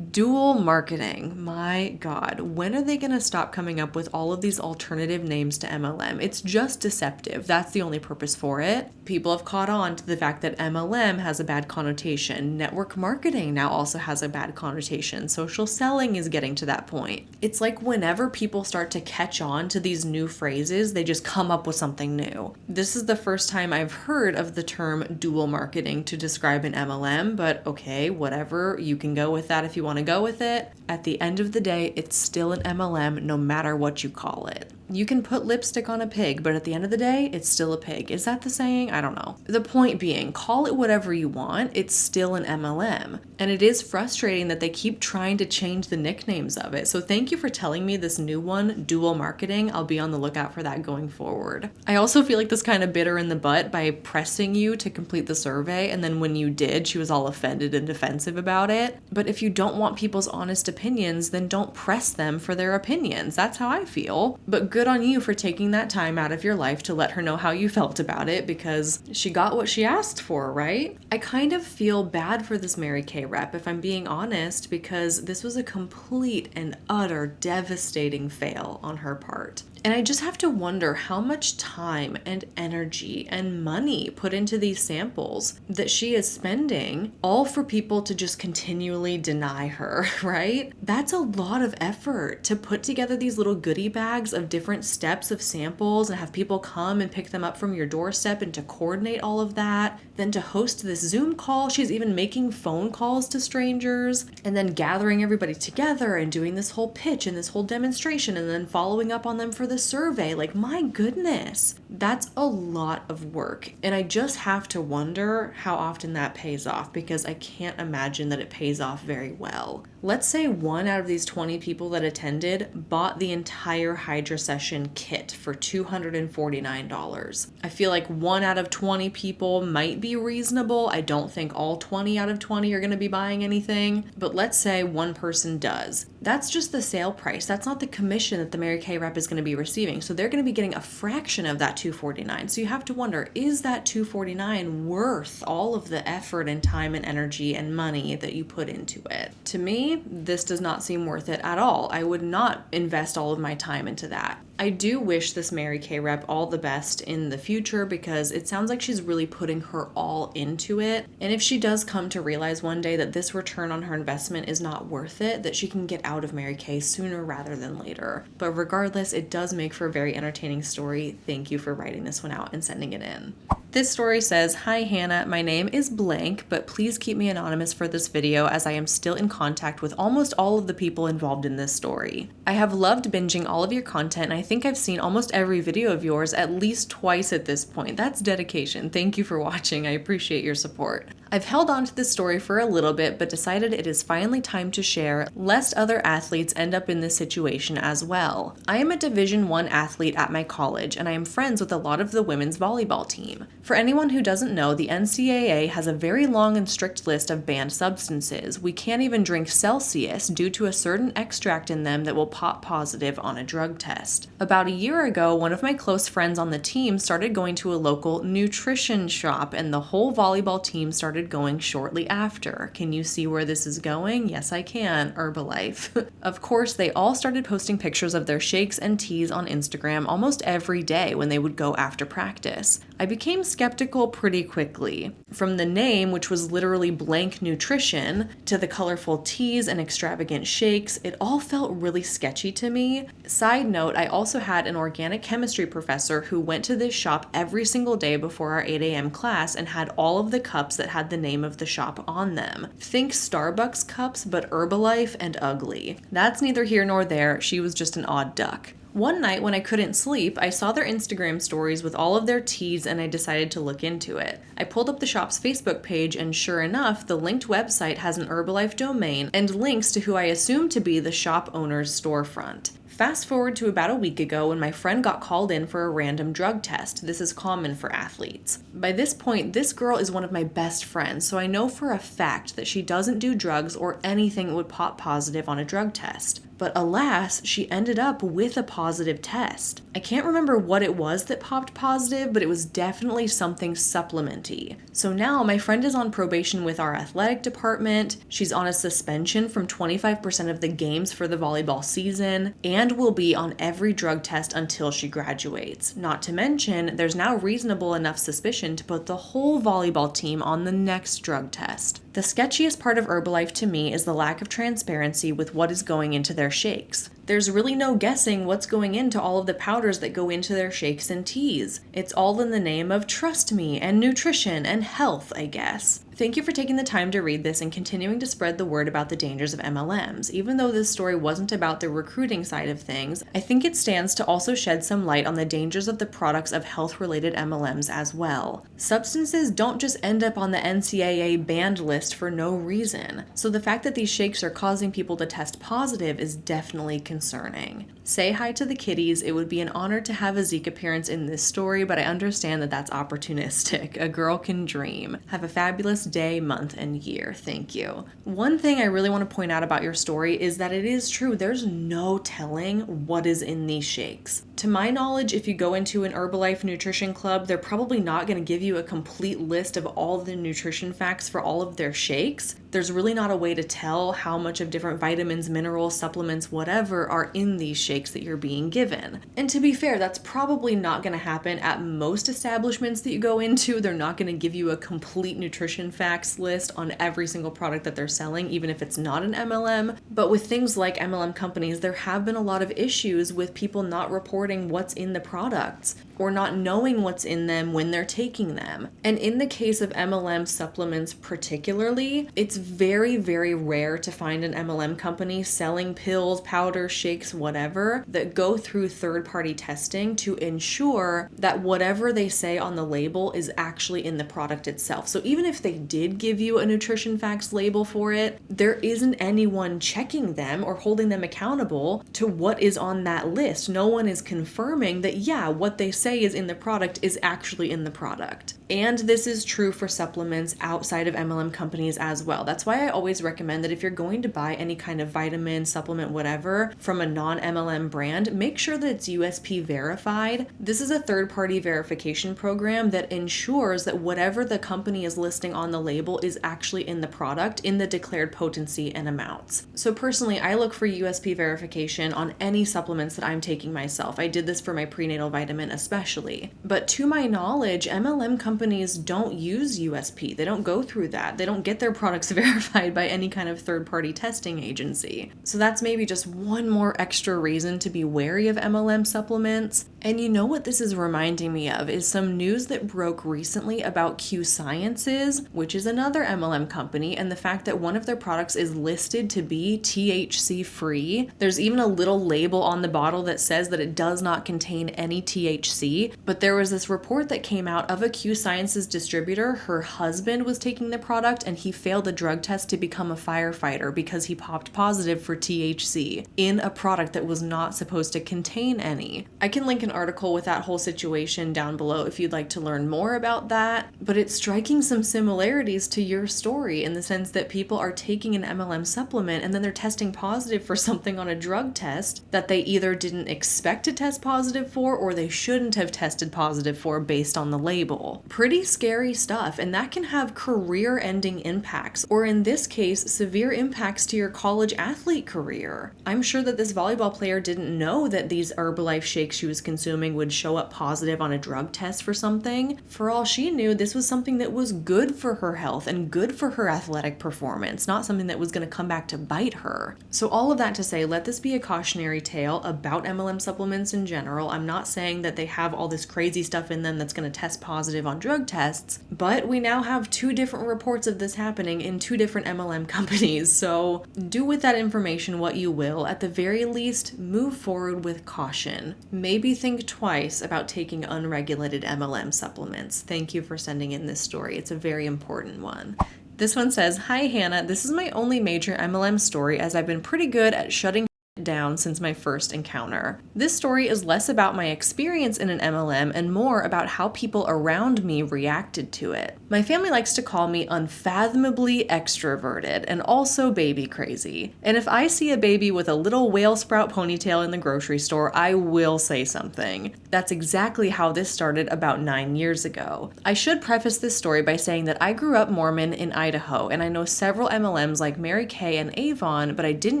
Dual marketing. My God. When are they going to stop coming up with all of these alternative names to MLM? It's just deceptive. That's the only purpose for it. People have caught on to the fact that MLM has a bad connotation. Network marketing now also has a bad connotation. Social selling is getting to that point. It's like whenever people start to catch on to these new phrases, they just come up with something new. This is the first time I've heard of the term dual marketing to describe an MLM, but okay, whatever. You can go with that if you want to go with it. At the end of the day, it's still an MLM no matter what you call it. You can put lipstick on a pig, but at the end of the day, it's still a pig. Is that the saying? I don't know. The point being, call it whatever you want, it's still an MLM. And it is frustrating that they keep trying to change the nicknames of it. So thank you for telling me this new one, dual marketing. I'll be on the lookout for that going forward. I also feel like this kind of bit her in the butt by pressing you to complete the survey, and then when you did, she was all offended and defensive about it. But if you don't want people's honest opinions, then don't press them for their opinions. That's how I feel. But good on you for taking that time out of your life to let her know how you felt about it, because she got what she asked for, right? I kind of feel bad for this Mary Kay rep, if I'm being honest, because this was a complete and utter devastating fail on her part. And I just have to wonder how much time and energy and money put into these samples that she is spending, all for people to just continually deny her, right? That's a lot of effort to put together these little goodie bags of different steps of samples and have people come and pick them up from your doorstep and to coordinate all of that. Then to host this Zoom call, she's even making phone calls to strangers and then gathering everybody together and doing this whole pitch and this whole demonstration and then following up on them for the survey. Like, my goodness, that's a lot of work. And I just have to wonder how often that pays off, because I can't imagine that it pays off very well. Let's say 1 out of these 20 people that attended bought the entire Hydra session kit for $249. I feel like 1 out of 20 people might be reasonable. I don't think all 20 out of 20 are going to be buying anything, but let's say one person does. That's just the sale price. That's not the commission that the Mary Kay rep is going to be receiving. So they're going to be getting a fraction of that $249. So you have to wonder, is that $249 worth all of the effort and time and energy and money that you put into it? To me, this does not seem worth it at all. I would not invest all of my time into that. I do wish this Mary Kay rep all the best in the future, because it sounds like she's really putting her all into it. And if she does come to realize one day that this return on her investment is not worth it, that she can get out of Mary Kay sooner rather than later. But regardless, it does make for a very entertaining story. Thank you for writing this one out and sending it in. This story says, "Hi Hannah, my name is blank, but please keep me anonymous for this video as I am still in contact with almost all of the people involved in this story. I have loved binging all of your content, and I think I've seen almost every video of yours at least twice at this point. That's dedication. Thank you for watching. I appreciate your support. I've held on to this story for a little bit, but decided it is finally time to share, lest other athletes end up in this situation as well. I am a Division I athlete at my college, and I am friends with a lot of the women's volleyball team. For anyone who doesn't know, the NCAA has a very long and strict list of banned substances. We can't even drink Celsius due to a certain extract in them that will pop positive on a drug test. About a year ago, one of my close friends on the team started going to a local nutrition shop, and the whole volleyball team started going shortly after. Can you see where this is going? Yes, I can. Herbalife. Of course, they all started posting pictures of their shakes and teas on Instagram almost every day when they would go after practice. I became skeptical pretty quickly. From the name, which was literally blank nutrition, to the colorful teas and extravagant shakes, it all felt really sketchy to me. Side note, I also had an organic chemistry professor who went to this shop every single day before our 8 a.m. class and had all of the cups that had the name of the shop on them. Think Starbucks cups, but Herbalife and ugly. That's neither here nor there. She was just an odd duck. One night when I couldn't sleep, I saw their Instagram stories with all of their teas and I decided to look into it. I pulled up the shop's Facebook page and sure enough, the linked website has an Herbalife domain and links to who I assume to be the shop owner's storefront. Fast forward to about a week ago when my friend got called in for a random drug test. This is common for athletes. By this point, this girl is one of my best friends, so I know for a fact that she doesn't do drugs or anything that would pop positive on a drug test. But alas, she ended up with a positive test. I can't remember what it was that popped positive, but it was definitely something supplementy. So now my friend is on probation with our athletic department, she's on a suspension from 25% of the games for the volleyball season, and will be on every drug test until she graduates. Not to mention, there's now reasonable enough suspicion to put the whole volleyball team on the next drug test. The sketchiest part of Herbalife to me is the lack of transparency with what is going into their shakes. There's really no guessing what's going into all of the powders that go into their shakes and teas. It's all in the name of trust me and nutrition and health, I guess. Thank you for taking the time to read this and continuing to spread the word about the dangers of MLMs. Even though this story wasn't about the recruiting side of things, I think it stands to also shed some light on the dangers of the products of health-related MLMs as well. Substances don't just end up on the NCAA banned list for no reason, so the fact that these shakes are causing people to test positive is definitely concerning. Say hi to the kitties. It would be an honor to have a Zeke appearance in this story, but I understand that that's opportunistic. A girl can dream. Have a fabulous day, month, and year. Thank you. One thing I really want to point out about your story is that it is true. There's no telling what is in these shakes. To my knowledge, if you go into an Herbalife nutrition club, they're probably not going to give you a complete list of all the nutrition facts for all of their shakes. There's really not a way to tell how much of different vitamins, minerals, supplements, whatever are in these shakes that you're being given. And to be fair, that's probably not going to happen at most establishments that you go into. They're not going to give you a complete nutrition facts list on every single product that they're selling, even if it's not an MLM. But with things like MLM companies, there have been a lot of issues with people not reporting what's in the products or not knowing what's in them when they're taking them. And in the case of MLM supplements particularly, it's very, very rare to find an MLM company selling pills, powders, shakes, whatever, that go through third-party testing to ensure that whatever they say on the label is actually in the product itself. So even if they did give you a nutrition facts label for it, there isn't anyone checking them or holding them accountable to what is on that list. No one is confirming that, yeah, what they say is in the product is actually in the product. And this is true for supplements outside of MLM companies as well. That's why I always recommend that if you're going to buy any kind of vitamin, supplement, whatever from a non-MLM brand, make sure that it's USP verified. This is a third-party verification program that ensures that whatever the company is listing on the label is actually in the product in the declared potency and amounts. So personally, I look for USP verification on any supplements that I'm taking myself. I did this for my prenatal vitamin especially. But to my knowledge, MLM companies don't use USP. They don't go through that. They don't get their products verified by any kind of third-party testing agency. So that's maybe just one more extra reason to be wary of MLM supplements. And you know what this is reminding me of is some news that broke recently about Q Sciences, which is another MLM company, and the fact that one of their products is listed to be THC free. There's even a little label on the bottle that says that it does does not contain any THC, but there was this report that came out of a Q Sciences distributor. Her husband was taking the product and he failed a drug test to become a firefighter because he popped positive for THC in a product that was not supposed to contain any. I can link an article with that whole situation down below if you'd like to learn more about that, but it's striking some similarities to your story in the sense that people are taking an MLM supplement and then they're testing positive for something on a drug test that they either didn't expect to test positive for or they shouldn't have tested positive for based on the label. Pretty scary stuff, and that can have career-ending impacts, or in this case, severe impacts to your college athlete career. I'm sure that this volleyball player didn't know that these Herbalife shakes she was consuming would show up positive on a drug test for something. For all she knew, this was something that was good for her health and good for her athletic performance, not something that was going to come back to bite her. So all of that to say, let this be a cautionary tale about MLM supplements in general. I'm not saying that they have all this crazy stuff in them that's going to test positive on drug tests, but we now have 2 different reports of this happening in 2 different MLM companies, so do with that information what you will. At the very least, move forward with caution. Maybe think twice about taking unregulated MLM supplements. Thank you for sending in this story. It's a very important one. This one says, "Hi Hannah, this is my only major MLM story as I've been pretty good at shutting down since my first encounter. This story is less about my experience in an MLM and more about how people around me reacted to it. My family likes to call me unfathomably extroverted and also baby crazy. And if I see a baby with a little whale sprout ponytail in the grocery store, I will say something. That's exactly how this started about 9 years ago. I should preface this story by saying that I grew up Mormon in Idaho, and I know several MLMs like Mary Kay and Avon, but I didn't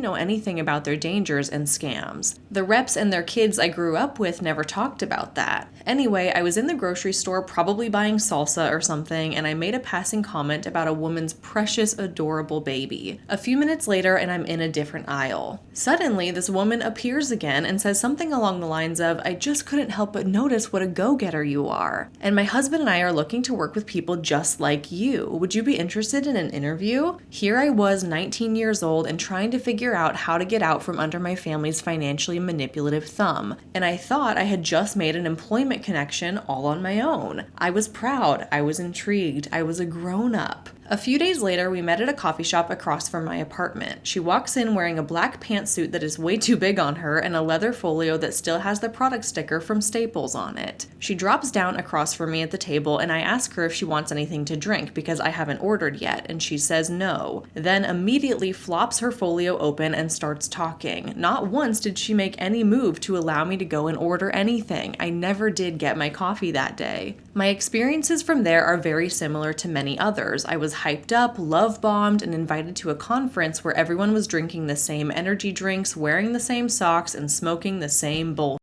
know anything about their dangers and scams. The reps and their kids I grew up with never talked about that. Anyway, I was in the grocery store probably buying salsa or something, and I made a passing comment about a woman's precious, adorable baby. A few minutes later, and I'm in a different aisle. Suddenly, this woman appears again and says something along the lines of, "I just couldn't help but notice what a go-getter you are. And my husband and I are looking to work with people just like you. Would you be interested in an interview?" Here I was, 19 years old, and trying to figure out how to get out from under my family's financially manipulative thumb. And I thought I had just made an employment connection all on my own. I was proud. I was intrigued. I was a grown-up. A few days later, we met at a coffee shop across from my apartment. She walks in wearing a black pantsuit that is way too big on her and a leather folio that still has the product sticker from Staples on it. She drops down across from me at the table and I ask her if she wants anything to drink because I haven't ordered yet, and she says no. Then immediately flops her folio open and starts talking. Not once did she make any move to allow me to go and order anything. I never did get my coffee that day. My experiences from there are very similar to many others. I was hyped up, love-bombed, and invited to a conference where everyone was drinking the same energy drinks, wearing the same socks, and smoking the same bull.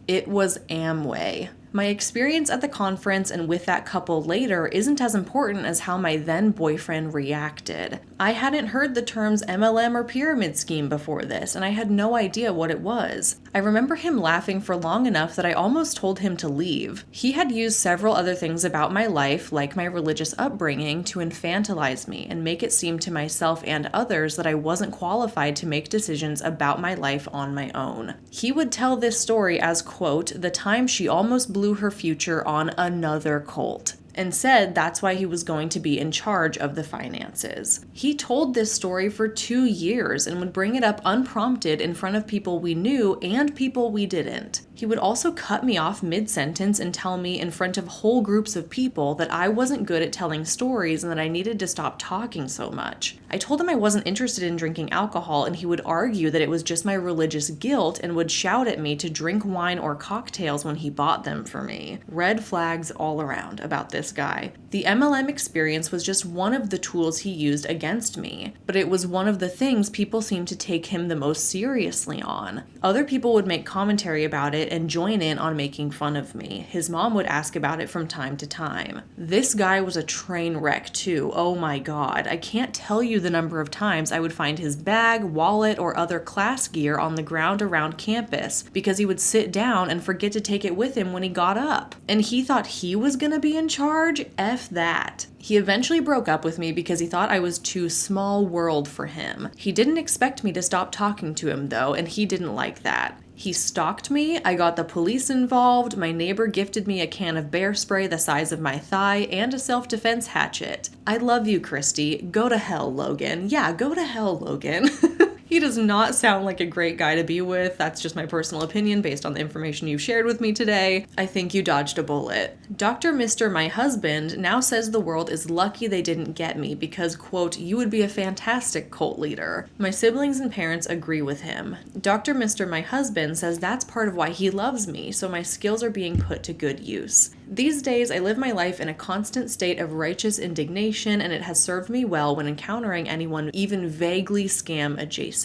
It was Amway. My experience at the conference and with that couple later isn't as important as how my then boyfriend reacted. I hadn't heard the terms MLM or pyramid scheme before this, and I had no idea what it was. I remember him laughing for long enough that I almost told him to leave. He had used several other things about my life, like my religious upbringing, to infantilize me and make it seem to myself and others that I wasn't qualified to make decisions about my life on my own. He would tell this story as, quote, the time she almost blew her future on another cult, and said that's why he was going to be in charge of the finances. He told this story for 2 years and would bring it up unprompted in front of people we knew and people we didn't. He would also cut me off mid-sentence and tell me in front of whole groups of people that I wasn't good at telling stories and that I needed to stop talking so much. I told him I wasn't interested in drinking alcohol, and he would argue that it was just my religious guilt and would shout at me to drink wine or cocktails when he bought them for me. Red flags all around about this guy. The MLM experience was just one of the tools he used against me, but it was one of the things people seemed to take him the most seriously on. Other people would make commentary about it and join in on making fun of me. His mom would ask about it from time to time. This guy was a train wreck too. Oh my God. I can't tell you the number of times I would find his bag, wallet, or other class gear on the ground around campus because he would sit down and forget to take it with him when he got up. And he thought he was gonna be in charge? F that. He eventually broke up with me because he thought I was too small world for him. He didn't expect me to stop talking to him though, and he didn't like that. He stalked me, I got the police involved, my neighbor gifted me a can of bear spray the size of my thigh, and a self-defense hatchet. I love you, Christy. Go to hell, Logan. Yeah, go to hell, Logan. He does not sound like a great guy to be with. That's just my personal opinion based on the information you've shared with me today. I think you dodged a bullet. Dr. Mr. My husband now says the world is lucky they didn't get me because, quote, you would be a fantastic cult leader. My siblings and parents agree with him. Dr. Mr. My husband says that's part of why he loves me, so my skills are being put to good use. These days, I live my life in a constant state of righteous indignation, and it has served me well when encountering anyone even vaguely scam adjacent.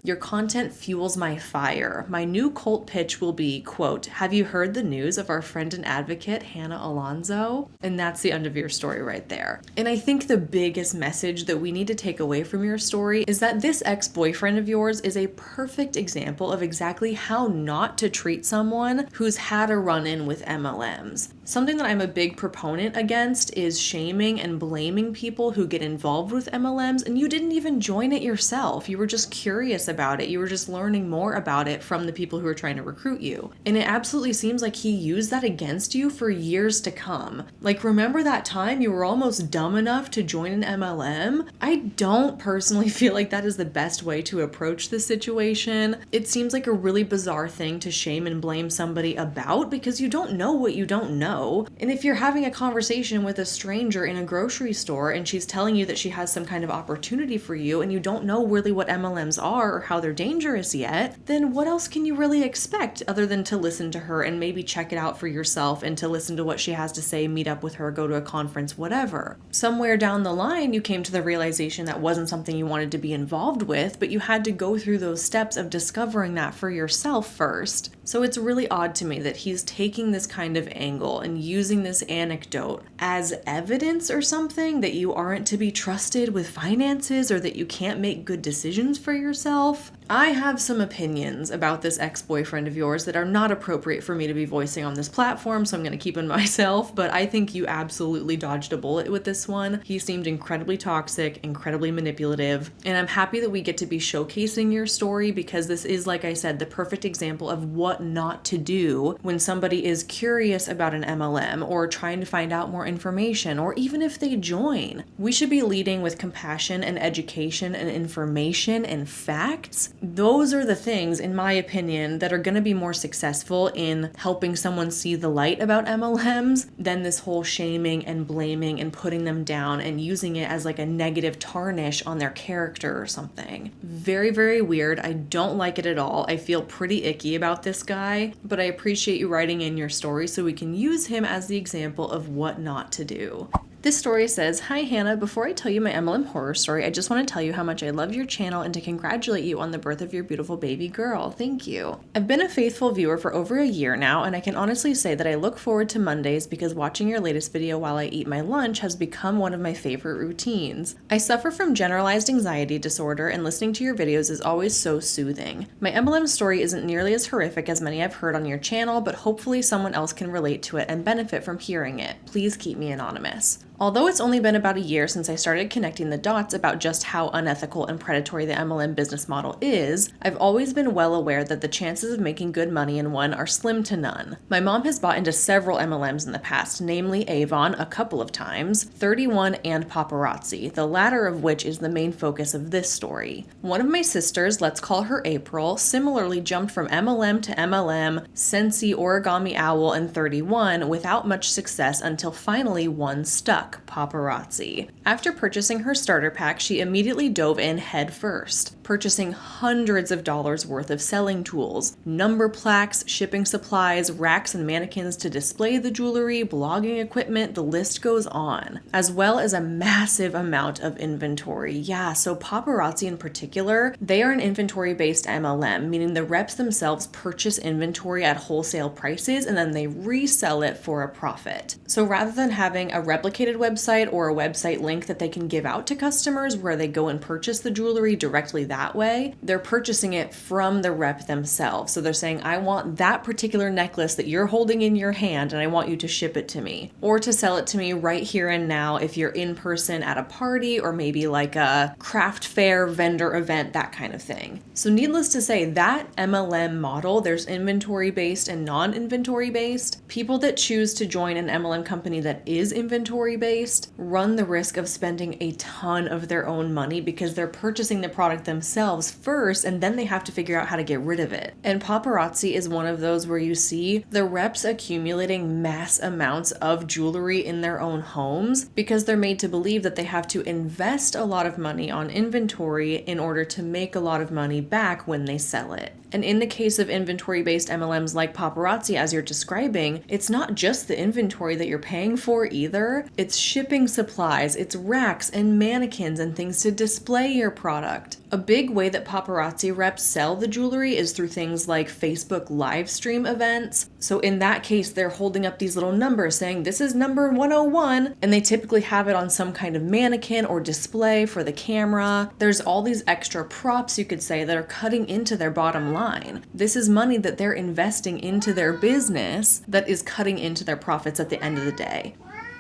Your content fuels my fire. My new cult pitch will be, quote, have you heard the news of our friend and advocate, Hannah Alonso? And that's the end of your story right there. And I think the biggest message that we need to take away from your story is that this ex-boyfriend of yours is a perfect example of exactly how not to treat someone who's had a run-in with MLMs. Something that I'm a big proponent against is shaming and blaming people who get involved with MLMs, and you didn't even join it yourself. You were just curious about it. You were just learning more about it from the people who were trying to recruit you. And it absolutely seems like he used that against you for years to come. Like, remember that time you were almost dumb enough to join an MLM? I don't personally feel like that is the best way to approach the situation. It seems like a really bizarre thing to shame and blame somebody about because you don't know what you don't know. And if you're having a conversation with a stranger in a grocery store and she's telling you that she has some kind of opportunity for you and you don't know really what MLMs are or how they're dangerous yet, then what else can you really expect other than to listen to her and maybe check it out for yourself and to listen to what she has to say, meet up with her, go to a conference, whatever. Somewhere down the line, you came to the realization that wasn't something you wanted to be involved with, but you had to go through those steps of discovering that for yourself first. So it's really odd to me that he's taking this kind of angle and using this anecdote as evidence or something that you aren't to be trusted with finances or that you can't make good decisions for yourself. I have some opinions about this ex-boyfriend of yours that are not appropriate for me to be voicing on this platform, so I'm going to keep them myself, but I think you absolutely dodged a bullet with this one. He seemed incredibly toxic, incredibly manipulative, and I'm happy that we get to be showcasing your story because this is, like I said, the perfect example of what not to do when somebody is curious about an MLM or trying to find out more information, or even if they join. We should be leading with compassion and education and information and facts. Those are the things, in my opinion, that are going to be more successful in helping someone see the light about MLMs than this whole shaming and blaming and putting them down and using it as like a negative tarnish on their character or something. Very, very weird. I don't like it at all. I feel pretty icky about this guy, but I appreciate you writing in your story so we can use him as the example of what not to do. This story says, hi Hannah, before I tell you my MLM horror story, I just want to tell you how much I love your channel and to congratulate you on the birth of your beautiful baby girl. Thank you. I've been a faithful viewer for over a year now, and I can honestly say that I look forward to Mondays because watching your latest video while I eat my lunch has become one of my favorite routines. I suffer from generalized anxiety disorder, and listening to your videos is always so soothing. My MLM story isn't nearly as horrific as many I've heard on your channel, but hopefully someone else can relate to it and benefit from hearing it. Please keep me anonymous. Although it's only been about a year since I started connecting the dots about just how unethical and predatory the MLM business model is, I've always been well aware that the chances of making good money in one are slim to none. My mom has bought into several MLMs in the past, namely Avon a couple of times, 31 and Paparazzi, the latter of which is the main focus of this story. One of my sisters, let's call her April, similarly jumped from MLM to MLM, Scentsy, Origami Owl, and 31 without much success until finally one stuck. Paparazzi. After purchasing her starter pack, she immediately dove in head first, purchasing hundreds of dollars worth of selling tools, number plaques, shipping supplies, racks and mannequins to display the jewelry, blogging equipment, the list goes on, as well as a massive amount of inventory. Yeah, so Paparazzi in particular, they are an inventory-based MLM, meaning the reps themselves purchase inventory at wholesale prices and then they resell it for a profit. So rather than having a replicated website or a website link that they can give out to customers where they go and purchase the jewelry directly that that way, they're purchasing it from the rep themselves. So they're saying, I want that particular necklace that you're holding in your hand and I want you to ship it to me, or to sell it to me right here and now if you're in person at a party or maybe like a craft fair vendor event, that kind of thing. So needless to say, that MLM model, there's inventory based and non-inventory based. People that choose to join an MLM company that is inventory based run the risk of spending a ton of their own money because they're purchasing the product themselves first and then they have to figure out how to get rid of it. And paparazzi is one of those where you see the reps accumulating mass amounts of jewelry in their own homes because they're made to believe that they have to invest a lot of money on inventory in order to make a lot of money back when they sell it. And in the case of inventory-based MLMs like paparazzi, as you're describing, it's not just the inventory that you're paying for either. It's shipping supplies, it's racks and mannequins and things to display your product. A big way that paparazzi reps sell the jewelry is through things like Facebook live stream events. So in that case, they're holding up these little numbers saying, this is number 101, and they typically have it on some kind of mannequin or display for the camera. There's all these extra props, you could say, that are cutting into their bottom line. This is money that they're investing into their business that is cutting into their profits at the end of the day.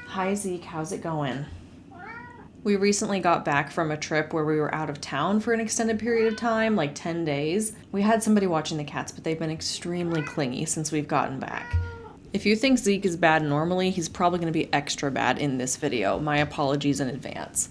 Hi Zeke, how's it going? We recently got back from a trip where we were out of town for an extended period of time, like 10 days. We had somebody watching the cats, but they've been extremely clingy since we've gotten back. If you think Zeke is bad normally, he's probably going to be extra bad in this video. My apologies in advance.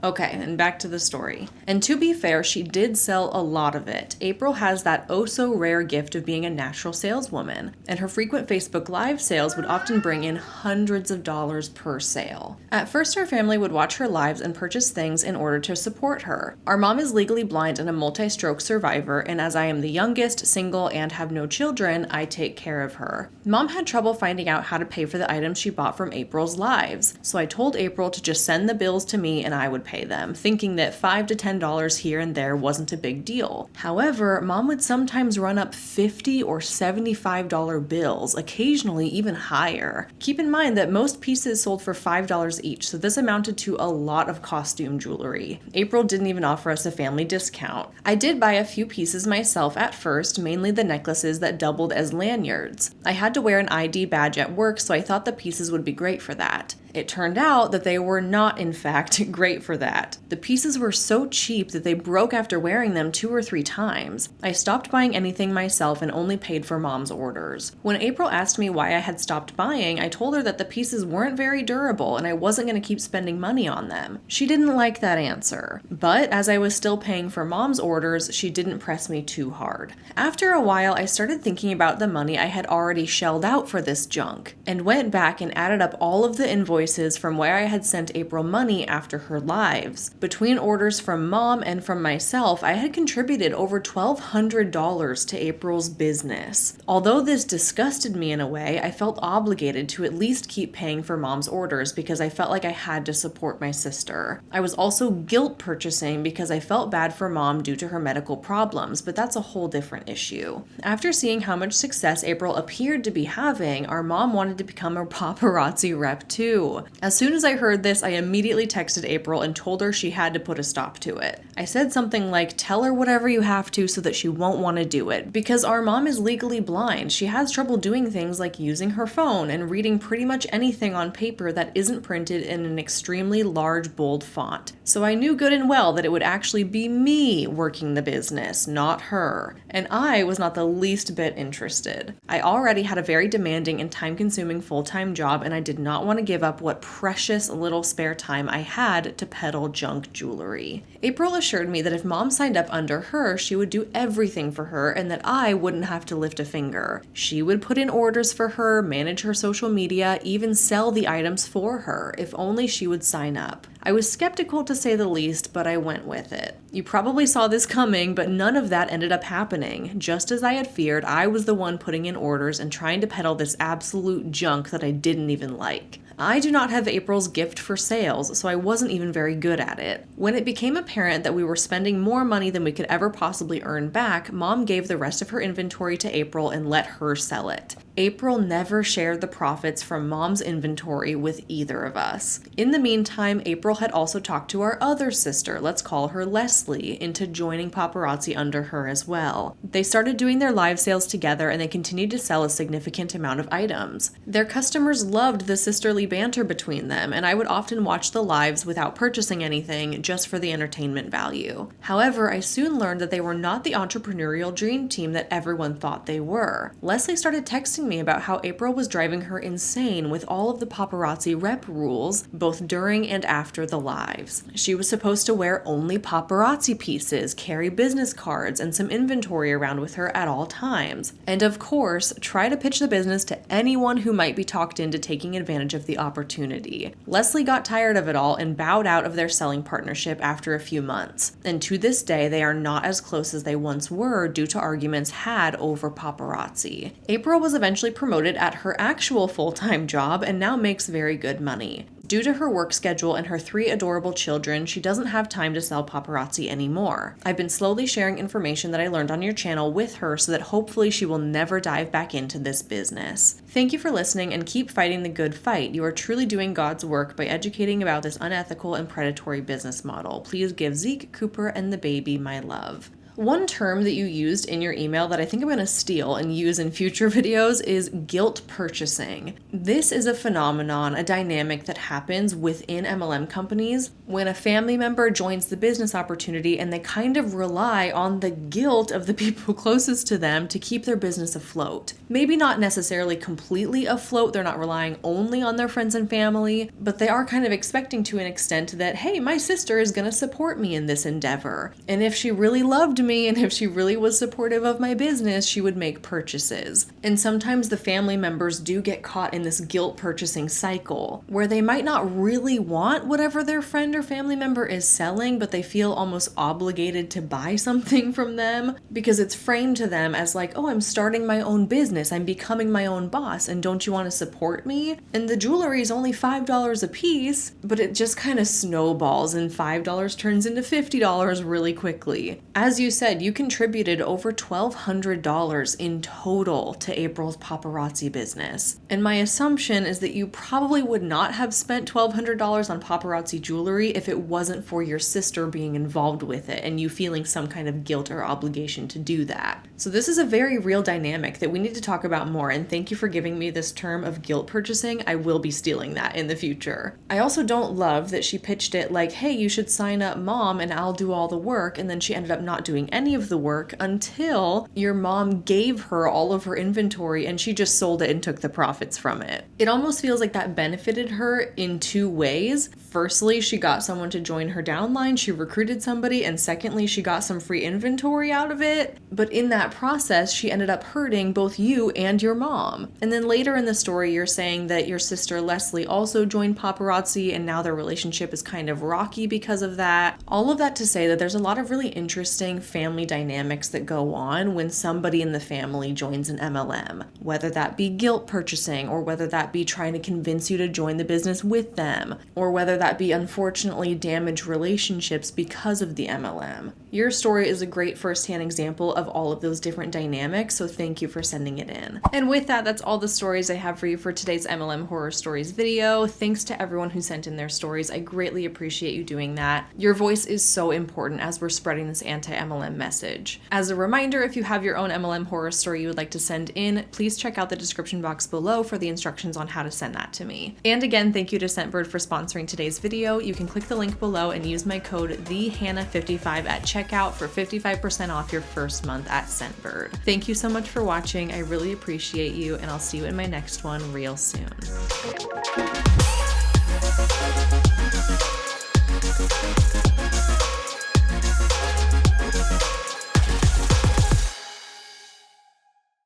Okay, and back to the story. And to be fair, she did sell a lot of it. April has that oh so rare gift of being a natural saleswoman, and her frequent Facebook Live sales would often bring in hundreds of dollars per sale. At first, our family would watch her lives and purchase things in order to support her. Our mom is legally blind and a multi-stroke survivor, and as I am the youngest, single, and have no children, I take care of her. Mom had trouble finding out how to pay for the items she bought from April's lives, so I told April to just send the bills to me and I would pay them, thinking that $5 to $10 here and there wasn't a big deal. However, Mom would sometimes run up $50 or $75 bills, occasionally even higher. Keep in mind that most pieces sold for $5 each, so this amounted to a lot of costume jewelry. April didn't even offer us a family discount. I did buy a few pieces myself at first, mainly the necklaces that doubled as lanyards. I had to wear an ID badge at work, so I thought the pieces would be great for that. It turned out that they were not, in fact, great for that. The pieces were so cheap that they broke after wearing them 2 or 3 times. I stopped buying anything myself and only paid for Mom's orders. When April asked me why I had stopped buying, I told her that the pieces weren't very durable and I wasn't going to keep spending money on them. She didn't like that answer. But as I was still paying for Mom's orders, she didn't press me too hard. After a while, I started thinking about the money I had already shelled out for this junk, and went back and added up all of the invoices from where I had sent April money after her lives. Between orders from Mom and from myself, I had contributed over $1,200 to April's business. Although this disgusted me in a way, I felt obligated to at least keep paying for Mom's orders because I felt like I had to support my sister. I was also guilt purchasing because I felt bad for Mom due to her medical problems, but that's a whole different issue. After seeing how much success April appeared to be having, our mom wanted to become a paparazzi rep too. As soon as I heard this, I immediately texted April and told her she had to put a stop to it. I said something like, tell her whatever you have to so that she won't want to do it, because our mom is legally blind. She has trouble doing things like using her phone and reading pretty much anything on paper that isn't printed in an extremely large, bold font. So I knew good and well that it would actually be me working the business, not her. And I was not the least bit interested. I already had a very demanding and time-consuming full-time job, and I did not want to give up what precious little spare time I had to peddle junk jewelry. April assured me that if Mom signed up under her, she would do everything for her and that I wouldn't have to lift a finger. She would put in orders for her, manage her social media, even sell the items for her, if only she would sign up. I was skeptical to say the least, but I went with it. You probably saw this coming, but none of that ended up happening. Just as I had feared, I was the one putting in orders and trying to peddle this absolute junk that I didn't even like. I do not have April's gift for sales, so I wasn't even very good at it. When it became apparent that we were spending more money than we could ever possibly earn back, Mom gave the rest of her inventory to April and let her sell it. April never shared the profits from Mom's inventory with either of us. In the meantime, April had also talked to our other sister, let's call her Leslie, into joining paparazzi under her as well. They started doing their live sales together and they continued to sell a significant amount of items. Their customers loved the sisterly banter between them, and I would often watch the lives without purchasing anything just for the entertainment value. However, I soon learned that they were not the entrepreneurial dream team that everyone thought they were. Leslie started texting me about how April was driving her insane with all of the paparazzi rep rules, both during and after the lives. She was supposed to wear only paparazzi pieces, carry business cards, and some inventory around with her at all times. And of course, try to pitch the business to anyone who might be talked into taking advantage of the opportunity. Leslie got tired of it all and bowed out of their selling partnership after a few months. And to this day, they are not as close as they once were due to arguments had over paparazzi. April was eventually promoted at her actual full-time job and now makes very good money. Due to her work schedule and her 3 adorable children, she doesn't have time to sell paparazzi anymore. I've been slowly sharing information that I learned on your channel with her so that hopefully she will never dive back into this business. Thank you for listening and keep fighting the good fight. You are truly doing God's work by educating about this unethical and predatory business model. Please give Zeke, Cooper, and the baby my love. One term that you used in your email that I think I'm going to steal and use in future videos is guilt purchasing. This is a phenomenon, a dynamic that happens within MLM companies when a family member joins the business opportunity and they kind of rely on the guilt of the people closest to them to keep their business afloat. Maybe not necessarily completely afloat, they're not relying only on their friends and family, but they are kind of expecting to an extent that, hey, my sister is going to support me in this endeavor. And if she really loved me and if she really was supportive of my business, she would make purchases. And sometimes the family members do get caught in this guilt purchasing cycle where they might not really want whatever their friend or family member is selling, but they feel almost obligated to buy something from them because it's framed to them as like, oh, I'm starting my own business, I'm becoming my own boss, and don't you want to support me? And the jewelry is only $5 a piece, but it just kind of snowballs and $5 turns into $50 really quickly. As you said, you contributed over $1,200 in total to April's paparazzi business. And my assumption is that you probably would not have spent $1,200 on paparazzi jewelry if it wasn't for your sister being involved with it and you feeling some kind of guilt or obligation to do that. So this is a very real dynamic that we need to talk about more, and thank you for giving me this term of guilt purchasing. I will be stealing that in the future. I also don't love that she pitched it like, hey, you should sign up Mom and I'll do all the work, and then she ended up not doing any of the work until your mom gave her all of her inventory and she just sold it and took the profits from it. It almost feels like that benefited her in 2 ways. Firstly, she got someone to join her downline, she recruited somebody, and secondly, she got some free inventory out of it. But in that process, she ended up hurting both you and your mom. And then later in the story, you're saying that your sister Leslie also joined paparazzi and now their relationship is kind of rocky because of that. All of that to say that there's a lot of really interesting family dynamics that go on when somebody in the family joins an MLM, whether that be guilt purchasing or whether that be trying to convince you to join the business with them, or whether that be unfortunately damaged relationships because of the MLM. Your story is a great firsthand example of all of those different dynamics, so thank you for sending it in. And with that, that's all the stories I have for you for today's MLM Horror Stories video. Thanks to everyone who sent in their stories. I greatly appreciate you doing that. Your voice is so important as we're spreading this anti-MLM message. As a reminder, if you have your own MLM horror story you would like to send in, please check out the description box below for the instructions on how to send that to me. And again, thank you to Scentbird for sponsoring today's video. You can click the link below and use my code TheHannah55 at checkout for 55% off your first month at Scentbird. Thank you so much for watching. I really appreciate you, and I'll see you in my next one real soon.